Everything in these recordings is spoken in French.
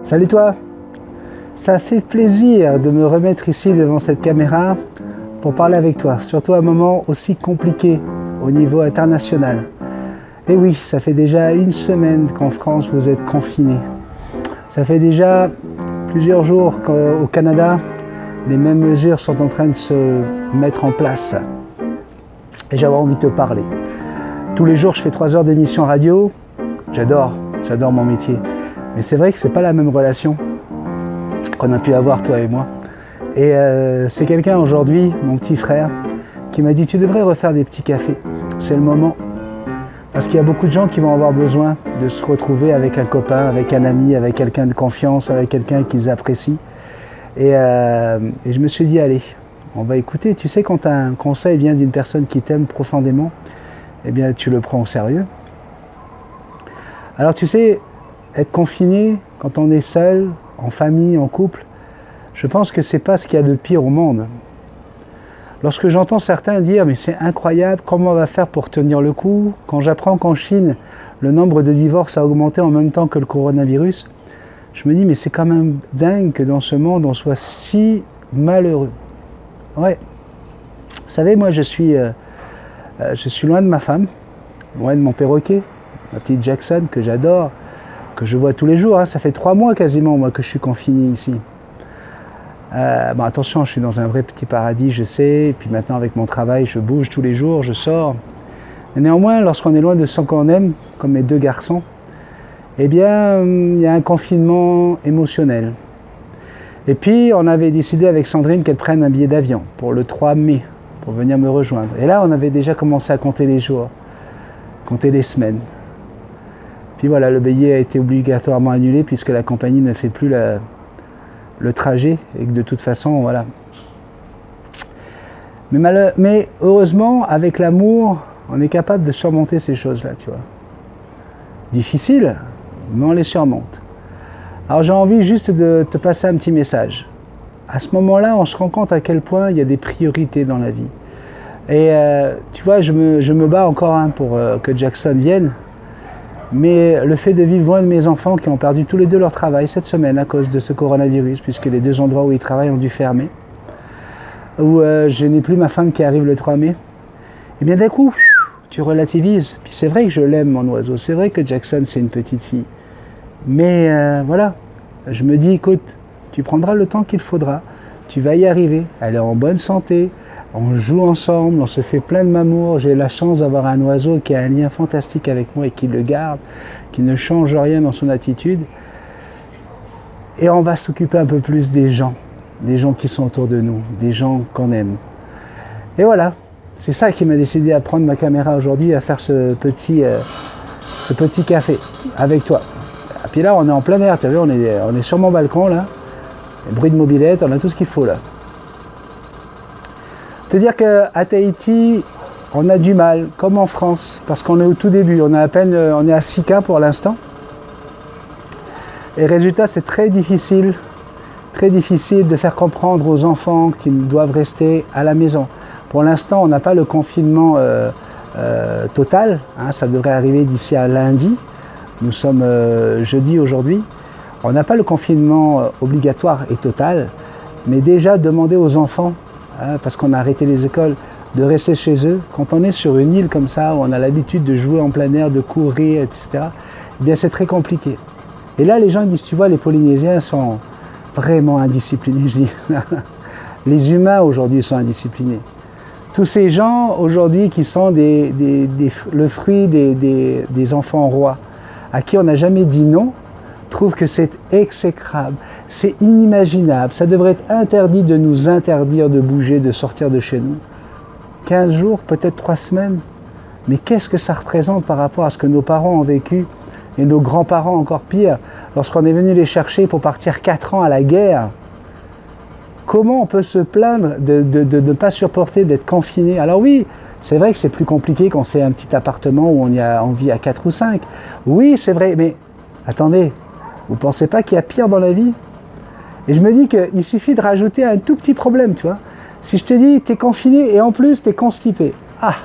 Salut toi! Ça fait plaisir de me remettre ici devant cette caméra pour parler avec toi, surtout à un moment aussi compliqué au niveau international. Et oui, ça fait déjà une semaine qu'en France vous êtes confinés. Ça fait déjà plusieurs jours qu'au Canada, les mêmes mesures sont en train de se mettre en place. Et j'avais envie de te parler. Tous les jours, je fais 3 heures d'émission radio. J'adore mon métier. Mais c'est vrai que c'est pas la même relation qu'on a pu avoir toi et moi. Et c'est quelqu'un aujourd'hui, mon petit frère, qui m'a dit tu devrais refaire des petits cafés. C'est le moment. Parce qu'il y a beaucoup de gens qui vont avoir besoin de se retrouver avec un copain, avec un ami, avec quelqu'un de confiance, avec quelqu'un qu'ils apprécient. Et je me suis dit allez, on va écouter. Tu sais, quand un conseil vient d'une personne qui t'aime profondément, eh bien tu le prends au sérieux. Alors tu sais, être confiné quand on est seul, en famille, en couple, je pense que c'est pas ce qu'il y a de pire au monde. Lorsque j'entends certains dire mais c'est incroyable, comment on va faire pour tenir le coup, quand j'apprends qu'en Chine, le nombre de divorces a augmenté en même temps que le coronavirus, je me dis mais c'est quand même dingue que dans ce monde on soit si malheureux. Ouais. Vous savez, moi je suis loin de ma femme, loin de mon perroquet, ma petite Jackson que j'adore, que je vois tous les jours. Ça fait 3 mois quasiment moi que je suis confiné ici. Bon, attention, je suis dans un vrai petit paradis, je sais, et puis maintenant avec mon travail, je bouge tous les jours, je sors. Mais néanmoins, lorsqu'on est loin de ceux qu'on aime, comme mes 2 garçons, eh bien, il y a un confinement émotionnel. Et puis, on avait décidé avec Sandrine qu'elle prenne un billet d'avion pour le 3 mai, pour venir me rejoindre. Et là, on avait déjà commencé à compter les jours, compter les semaines. Puis voilà, le billet a été obligatoirement annulé puisque la compagnie ne fait plus le trajet et que de toute façon, voilà. Mais heureusement, avec l'amour, on est capable de surmonter ces choses-là, tu vois. Difficile, mais on les surmonte. Alors j'ai envie juste de te passer un petit message. À ce moment-là, on se rend compte à quel point il y a des priorités dans la vie. Et tu vois, je me bats encore pour que Jackson vienne. Mais le fait de vivre loin de mes enfants qui ont perdu tous les 2 leur travail cette semaine à cause de ce coronavirus, puisque les 2 endroits où ils travaillent ont dû fermer, où je n'ai plus ma femme qui arrive le 3 mai, et bien d'un coup, tu relativises. Puis c'est vrai que je l'aime, mon oiseau, c'est vrai que Jackson c'est une petite fille. Mais voilà, je me dis, écoute, tu prendras le temps qu'il faudra, tu vas y arriver, elle est en bonne santé, on joue ensemble, on se fait plein de mamour. J'ai la chance d'avoir un oiseau qui a un lien fantastique avec moi et qui le garde, qui ne change rien dans son attitude. Et on va s'occuper un peu plus des gens qui sont autour de nous, des gens qu'on aime. Et voilà, c'est ça qui m'a décidé à prendre ma caméra aujourd'hui, à faire ce petit café avec toi. Et puis là, on est en plein air, tu as vu, on est sur mon balcon là, bruit de mobilette, on a tout ce qu'il faut là. Te dire qu'à Tahiti, on a du mal, comme en France, parce qu'on est au tout début, on est à 6 cas pour l'instant. Et résultat, c'est très difficile de faire comprendre aux enfants qu'ils doivent rester à la maison. Pour l'instant, on n'a pas le confinement total, ça devrait arriver d'ici à lundi. Nous sommes jeudi aujourd'hui. On n'a pas le confinement obligatoire et total, mais déjà demander aux enfants, parce qu'on a arrêté les écoles, de rester chez eux. Quand on est sur une île comme ça, où on a l'habitude de jouer en plein air, de courir, etc., eh bien c'est très compliqué. Et là, les gens disent, tu vois, les Polynésiens sont vraiment indisciplinés. Je dis, les humains aujourd'hui sont indisciplinés. Tous ces gens aujourd'hui qui sont le fruit des enfants rois, à qui on n'a jamais dit non, trouvent que c'est exécrable. C'est inimaginable, ça devrait être interdit de nous interdire de bouger, de sortir de chez nous. 15 jours, peut-être 3 semaines, mais qu'est-ce que ça représente par rapport à ce que nos parents ont vécu, et nos grands-parents encore pire, lorsqu'on est venu les chercher pour partir 4 ans à la guerre. Comment on peut se plaindre de ne pas supporter d'être confiné? Alors oui, c'est vrai que c'est plus compliqué quand c'est un petit appartement où on vit à 4 ou 5. Oui, c'est vrai, mais attendez, vous ne pensez pas qu'il y a pire dans la vie? Et je me dis qu'il suffit de rajouter un tout petit problème, tu vois. Si je te dis, tu es confiné et en plus, tu es constipé. Ah,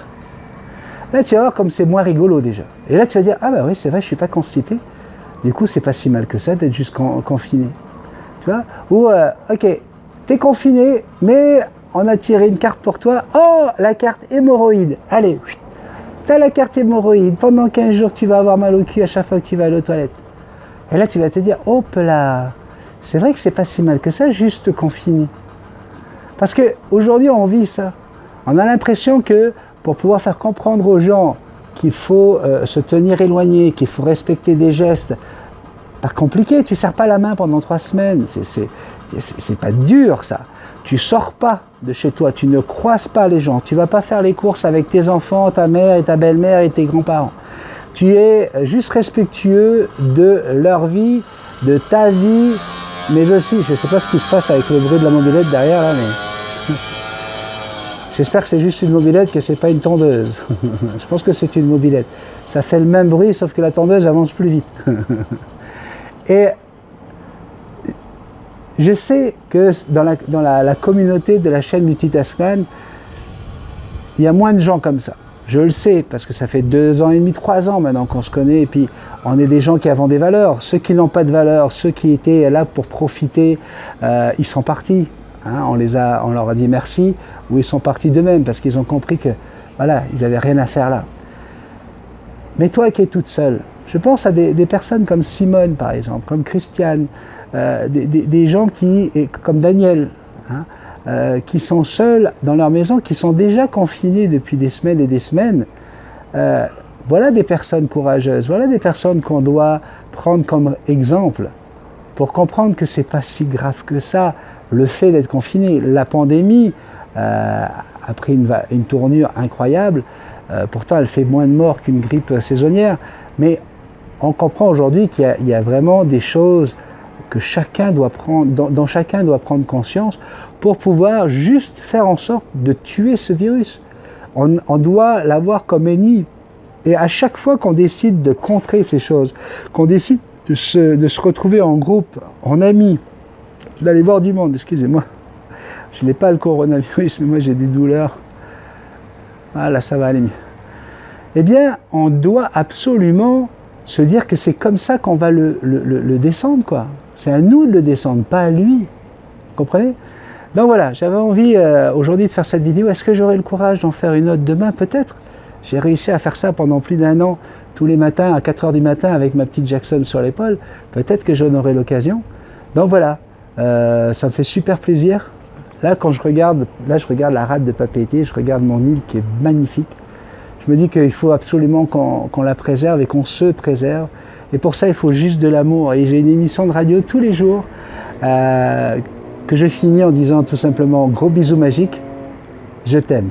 là, tu vas voir comme c'est moins rigolo déjà. Et là, tu vas dire, ah bah oui, c'est vrai, je ne suis pas constipé. Du coup, c'est pas si mal que ça d'être juste confiné. Tu vois? Ou, ok, t'es confiné, mais on a tiré une carte pour toi. Oh, la carte hémorroïde. Allez, t'as la carte hémorroïde. Pendant 15 jours, tu vas avoir mal au cul à chaque fois que tu vas aller aux toilettes. Et là, tu vas te dire, hop là, c'est vrai que c'est pas si mal que ça, juste confiné. Parce qu'aujourd'hui, on vit ça. On a l'impression que pour pouvoir faire comprendre aux gens qu'il faut se tenir éloigné, qu'il faut respecter des gestes, pas compliqué, tu ne serres pas la main pendant 3 semaines, c'est pas dur ça. Tu sors pas de chez toi, tu ne croises pas les gens, tu vas pas faire les courses avec tes enfants, ta mère et ta belle-mère et tes grands-parents. Tu es juste respectueux de leur vie, de ta vie, mais aussi, je ne sais pas ce qui se passe avec le bruit de la mobilette derrière là, mais j'espère que c'est juste une mobilette, que c'est pas une tondeuse. Je pense que c'est une mobilette. Ça fait le même bruit, sauf que la tondeuse avance plus vite. Et je sais que dans la communauté de la chaîne Multitaskman, il y a moins de gens comme ça. Je le sais, parce que ça fait 2 ans et demi, 3 ans maintenant qu'on se connaît, et puis on est des gens qui avons des valeurs. Ceux qui n'ont pas de valeurs, ceux qui étaient là pour profiter, ils sont partis. Hein, on leur a dit merci, ou ils sont partis d'eux-mêmes, parce qu'ils ont compris que, voilà, ils n'avaient rien à faire là. Mais toi qui es toute seule, je pense à des personnes comme Simone, par exemple, comme Christiane, des gens comme Daniel, hein, qui sont seuls dans leur maison, qui sont déjà confinés depuis des semaines et des semaines. Voilà des personnes courageuses, voilà des personnes qu'on doit prendre comme exemple pour comprendre que c'est pas si grave que ça, le fait d'être confiné. La pandémie a pris une tournure incroyable, pourtant elle fait moins de morts qu'une grippe saisonnière, mais on comprend aujourd'hui qu'il y a vraiment des choses que chacun doit prendre, dont chacun doit prendre conscience pour pouvoir juste faire en sorte de tuer ce virus. On doit l'avoir comme ennemi. Et à chaque fois qu'on décide de contrer ces choses, qu'on décide de se retrouver en groupe, en amis, d'aller voir du monde, excusez-moi, je n'ai pas le coronavirus, mais moi j'ai des douleurs. Ah là, ça va aller mieux. Eh bien, on doit absolument se dire que c'est comme ça qu'on va le descendre, quoi. C'est à nous de le descendre, pas à lui. Vous comprenez? Donc voilà, j'avais envie aujourd'hui de faire cette vidéo. Est-ce que j'aurai le courage d'en faire une autre demain? Peut-être. J'ai réussi à faire ça pendant plus d'1 an, tous les matins, à 4 h du matin, avec ma petite Jackson sur l'épaule. Peut-être que j'en aurai l'occasion. Donc voilà, ça me fait super plaisir. Là, je regarde la rade de Papeete, je regarde mon île qui est magnifique. Je me dis qu'il faut absolument qu'on la préserve et qu'on se préserve. Et pour ça, il faut juste de l'amour. Et j'ai une émission de radio tous les jours que je finis en disant tout simplement gros bisous magiques, je t'aime.